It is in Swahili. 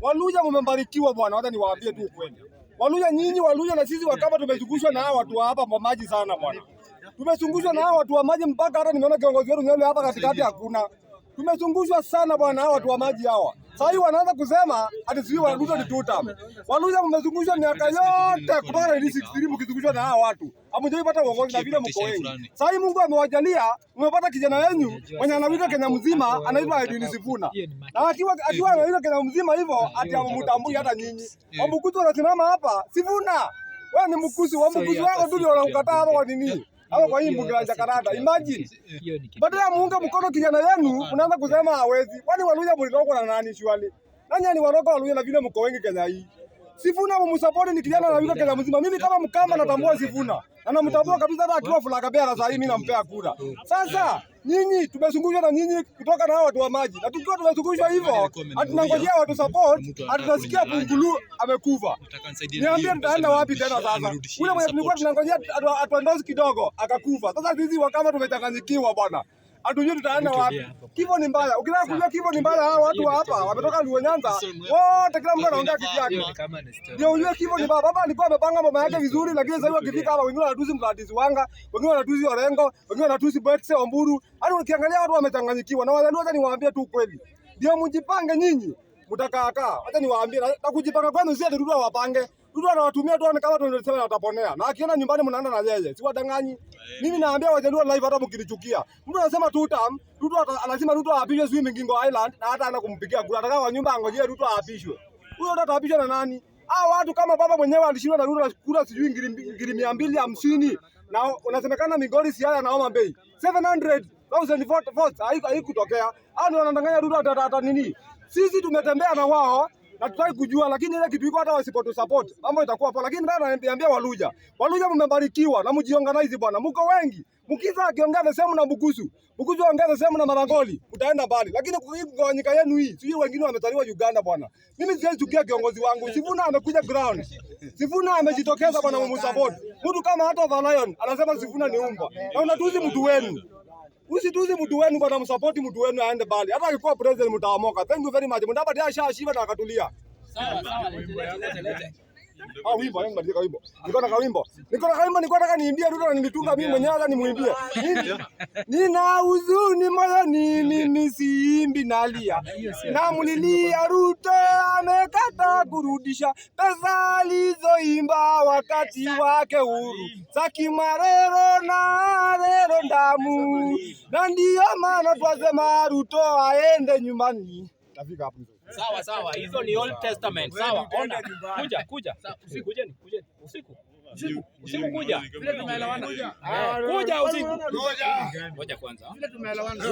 Waluya mmebarikiwa bwana, hata niwaambie tu kweli. Waluya nyinyi, Waluya na sisi Wakamba tumezungushwa na hao watu hapa kwa maji sana bwana. Tumezungushwa na hao watu wa maji mpaka hata nimeona kiongozi wetu nywele hapa katikati hakuna. Tumezungushwa sana bwana hao watu wa maji hawa. Sasa hivi wanaanza kusema ati sisi Waluya ni tutam. Waluya mmezungushwa miaka yote kutoka 1963 mkizungushwa na hao watu. Hamjaipata uongozi na vile mko wengi. Sasa hivi Mungu amewajalia, mmepata kijana wenu mwenye anawika Kenya mzima anaitwa Edwin Sifuna. Na akiwa anawika Kenya mzima hivyo ati ammtambui hata nyinyi. Wambukuzi wanasimama hapa, Sifuna. Wewe ni mkusi, wambukuzi wako tu ndio wanamkataa hapa kwa nini? Hapo kwa hii mbuga ya Jakarta. Imagine. Baada ya muunga mkono kijana yenu, unaanza kusema hawezi. Kwani Waluya mlitokwa na nani shwali? Nani ni waroka Waluya na vile mko wengi Kenya hii? Sifuna mumsupport ni kijana na yuko Kenya mzima. Mimi kama Mkamba natambua Sifuna. Na namtambua kabisa hata akiwa Fulaga Bera sasa hivi mimi nampea kura. Sasa nyinyi tumezungushwa na nyinyi kutoka na hao watu wa maji. Na tukiwa tumezungushwa hivyo, tunangojea watu support, tunasikia Bungulu amekufa. Niambie tutaenda wapi tena sasa? Ule mwenye tulikuwa tunangojea atuondoze kidogo akakufa. Sasa sisi Wakamba tumechanganyikiwa bwana. Hatujui tutaenda wapi. Kifo ni mbaya. Ukitaka kujua kifo ni mbaya, hao watu hapa wametoka Luo Nyanza. Wote kila mtu anaongea kitu yake. Ndio ujue kifo ni mbaya. Baba alikuwa amepanga mambo yake vizuri, lakini sasa wakifika hapa wengine wanatusi Mgladys Wanga, wengine wanatusi Orengo, wengine wanatusi Betse Omburu. Hadi ukiangalia watu wamechanganyikiwa. Na Wajaluo hata niwaambie tu kweli. Ndio mjipange nyinyi. Mtakaaka. Hata niwaambie na kujipanga kwenu sio Ruto wapange. Ruto anawatumia tu kama tunasema ataponea. Na akienda nyumbani mnaenda na yeye. Si wadanganyi. Mimi naambia Wajaluo live hata mkinichukia. Mtu anasema tutam, lazima Ruto aapishwe swimming Ngingo Island na hata ana kumpigia kura. Ataka kwa nyumba angojee Ruto aapishwe. Huyo ndo ataapishwa na nani? Hao watu kama baba mwenyewe alishindwa na Ruto kura sijui ngiri 250 na unasemekana Migori Siaya na Homa Bay. 700,000 votes haikutokea. Hao ndio wanadanganya Ruto hata nini? Sisi tumetembea na wao na tutaki kujua, lakini ile kitu iko hata wasipoto support mambo itakuwa poa. Lakini bado ananiambia Waluya mmebarikiwa na mjiorganize bwana, mko wengi. Mkiza akiongea sehemu na Bukusu ongea sehemu na Marangoli utaenda mbali, lakini kugawanyika yenu hii sio. Wengine wametaliwa Uganda bwana. Mimi siwezi chukia kiongozi wangu. Sifuna amekuja ground, Sifuna amejitokeza bwana, mumsupport. Mtu kama hata The Lion anasema Sifuna ni umba na unatuzi mtu wenu. Usituzi mtu wenu bwana, msupport mtu wenu aende mbali. Hata akikuwa president mtaomoka. Thank you very much. Mndapata ashashiba na akatulia. Sawa. Wimbo yangu ndio wimbo. Niko na kawimbo. Niko nataka niimbie Ruto na nilitunga mimi mwenyewe hata nimuimbie. Nina huzuni moyoni mimi siimbi nalia. Namulilia Ruto amekata kurudisha pesa alizoimba wakati wake huru. Saki marero na rero ndamu. Na ndio maana twasema Ruto aende nyumbani. Tafika hapo. Sawa. Hizo ni Old Testament. Sawa. Ona. Kuja. Kujeni. Usiku kuja. Vile tumeelewana. Kuja usiku. Ngoja kwanza. Vile tumeelewana.